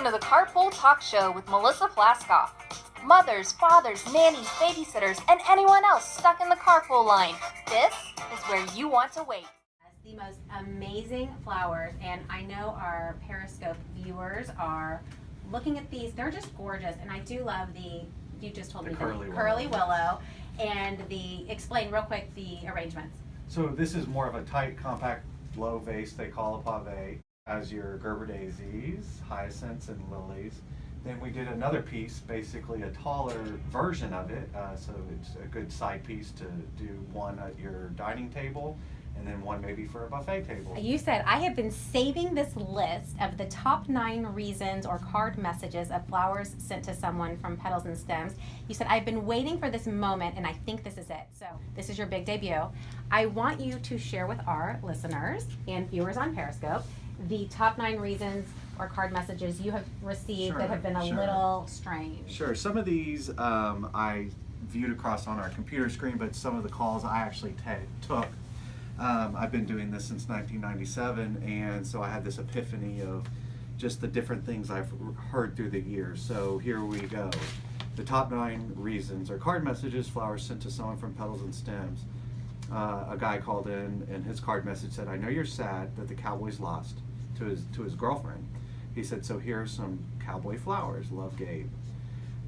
Welcome to the Carpool Talk Show with Melissa Plaskoff. Mothers, fathers, nannies, babysitters, and anyone else stuck in the carpool line. This is where you want to wait. The most amazing flowers, and I know our Periscope viewers are looking at these. They're just gorgeous, and I do love you just told me curly willow, and explain real quick the arrangements. So this is more of a tight, compact, low vase they call a pave, as your Gerber daisies, hyacinths, and lilies. Then we did another piece, basically a taller version of it, so it's a good side piece to do one at your dining table, and then one maybe for a buffet table. You said, I have been saving this list of the top 9 reasons or card messages of flowers sent to someone from Petals and Stems. You said, I've been waiting for this moment, and I think this is it. So this is your big debut. I want you to share with our listeners and viewers on Periscope the top 9 reasons or card messages you have received that have been a little strange. Sure. Some of these I viewed across on our computer screen, but some of the calls I actually took. I've been doing this since 1997, and so I had this epiphany of just the different things I've heard through the years. So here we go. The top 9 reasons or card messages flowers sent to someone from Petals and Stems. A guy called in, and his card message said, I know you're sad that the Cowboys lost to his girlfriend. He said, so here are some cowboy flowers, love, Gabe.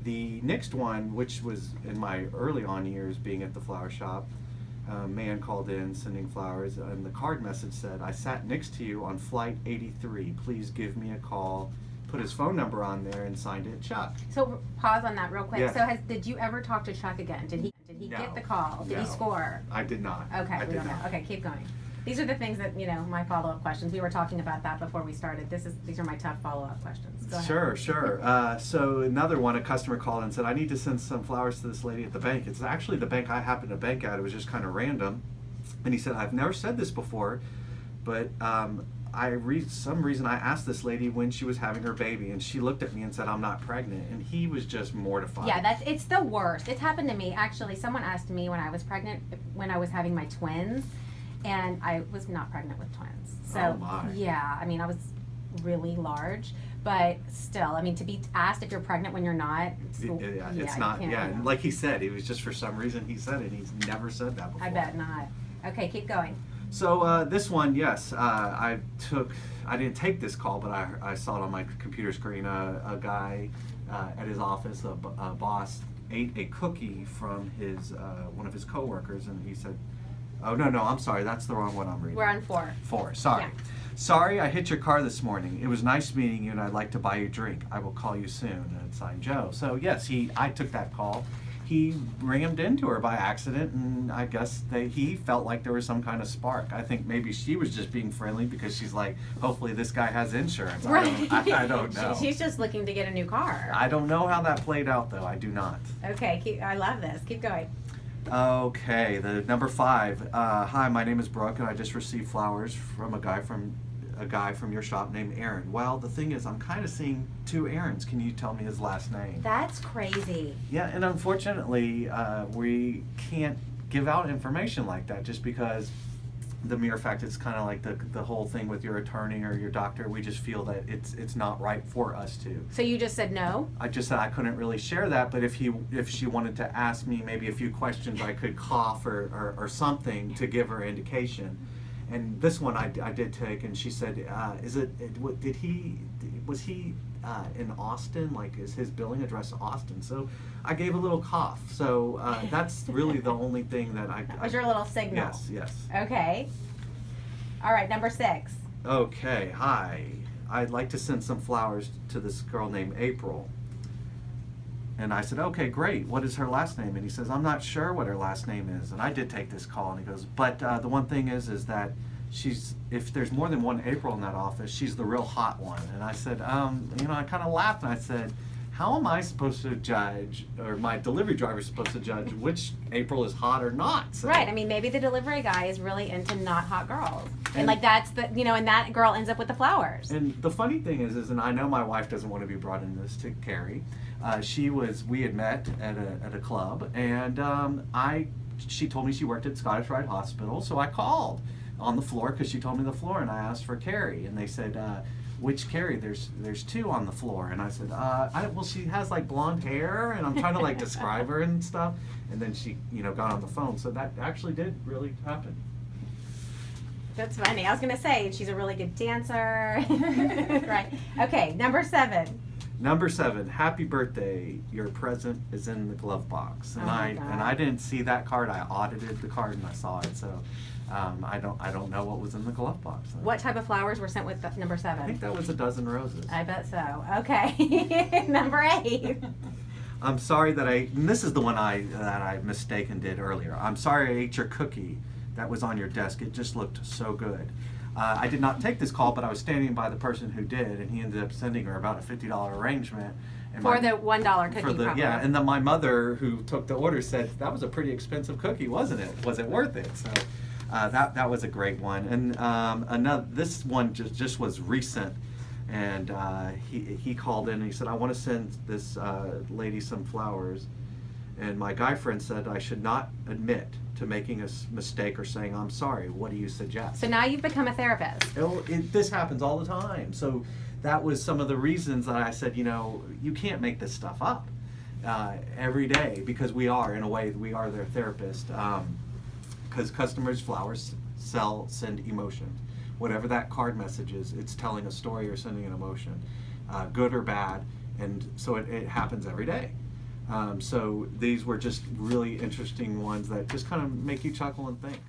The next one, which was in my early on years being at the flower shop, a man called in sending flowers, and the card message said, I sat next to you on flight 83. Please give me a call. Put his phone number on there and signed it, Chuck. So pause on that real quick. Yes. So did you ever talk to Chuck again? Did he No. get the call? Did he score? I did not. Okay, I we did don't know. not. Okay, keep going. These are the things that, my follow-up questions. We were talking about that before we started. These are my tough follow-up questions. Go ahead. Sure. So another one, a customer called and said, I need to send some flowers to this lady at the bank. It's actually the bank I happen to bank at. It was just kind of random. And he said, I've never said this before, but some reason I asked this lady when she was having her baby, and she looked at me and said, I'm not pregnant. And he was just mortified. Yeah, it's the worst. It's happened to me. Actually, someone asked me when I was pregnant, when I was having my twins, and I was not pregnant with twins. So, oh my. Yeah, I was really large, but still, to be asked if you're pregnant when you're not, it's not. And like he said, it was just for some reason he said it. He's never said that before. I bet not. Okay, keep going. So this one, yes, I didn't take this call, but I saw it on my computer screen. A guy at his office, a boss, ate a cookie from one of his coworkers, and he said, oh, no, I'm sorry, that's the wrong one I'm reading. We're on 4. 4, sorry. Yeah. Sorry, I hit your car this morning. It was nice meeting you, and I'd like to buy you a drink. I will call you soon. And it's signed Joe. So yes, I took that call. He rammed into her by accident, and I guess he felt like there was some kind of spark. I think maybe she was just being friendly because she's like, hopefully this guy has insurance. Right. I don't know. She's just looking to get a new car. I don't know how that played out, though. I do not. Okay, I love this. Keep going. Okay, the number 5. Hi, my name is Brooke, and I just received flowers from a guy from your shop named Aaron. Well, the thing is, I'm kind of seeing 2 Aarons. Can you tell me his last name? That's crazy. Yeah, and unfortunately, we can't give out information like that just because the mere fact it's kind of like the whole thing with your attorney or your doctor. We just feel that it's not right for us to. So you just said no? I just said I couldn't really share that, but if she wanted to ask me maybe a few questions, I could cough or something to give her indication. And this one I did take, and she said, was he in Austin? Like, is his billing address Austin? So I gave a little cough. So that's really the only thing that That was your little signal. Yes. Okay. All right, number 6. Okay, hi. I'd like to send some flowers to this girl named April. And I said, okay, great. What is her last name? And he says, I'm not sure what her last name is. And I did take this call, and he goes, but the one thing is that if there's more than one April in that office, she's the real hot one. And I said, I kind of laughed, and I said, how am I supposed to judge, or my delivery driver is supposed to judge which April is hot or not? So, right. Maybe the delivery guy is really into not hot girls. And like that's and that girl ends up with the flowers. And the funny thing is, and I know my wife doesn't want to be brought into this to Carrie. We had met at a club, and she told me she worked at Scottish Rite Hospital, so I called on the floor because she told me the floor, and I asked for Carrie, and they said, which Carrie? There's two on the floor. And I said, well, she has like blonde hair, and I'm trying to like describe her and stuff. And then she, got on the phone. So that actually did really happen. That's funny. I was going to say, she's a really good dancer. Right. Okay, number 7. Number 7, happy birthday. Your present is in the glove box. And I didn't see that card. I audited the card and I saw it. So I don't know what was in the glove box. What type of flowers were sent with number 7? I think that was a dozen roses. I bet so. Okay. Number 8. I'm sorry that and this is the one that I mistaken did earlier. I'm sorry I ate your cookie that was on your desk. It just looked so good. I did not take this call, but I was standing by the person who did, and he ended up sending her about a $50 arrangement. And for the $1 cookie. Yeah, and then my mother, who took the order, said that was a pretty expensive cookie, wasn't it? Was it worth it? So that was a great one. And this one just was recent, and he called in and he said, I want to send this lady some flowers, and my guy friend said I should not admit to making a mistake or saying I'm sorry. What do you suggest? So now you've become a therapist. This happens all the time. So that was some of the reasons that I said, you can't make this stuff up every day, because we are, in a way, we are their therapist. Because customers' flowers send emotion. Whatever that card message is, it's telling a story or sending an emotion, good or bad. And so it happens every day. So these were just really interesting ones that just kind of make you chuckle and think.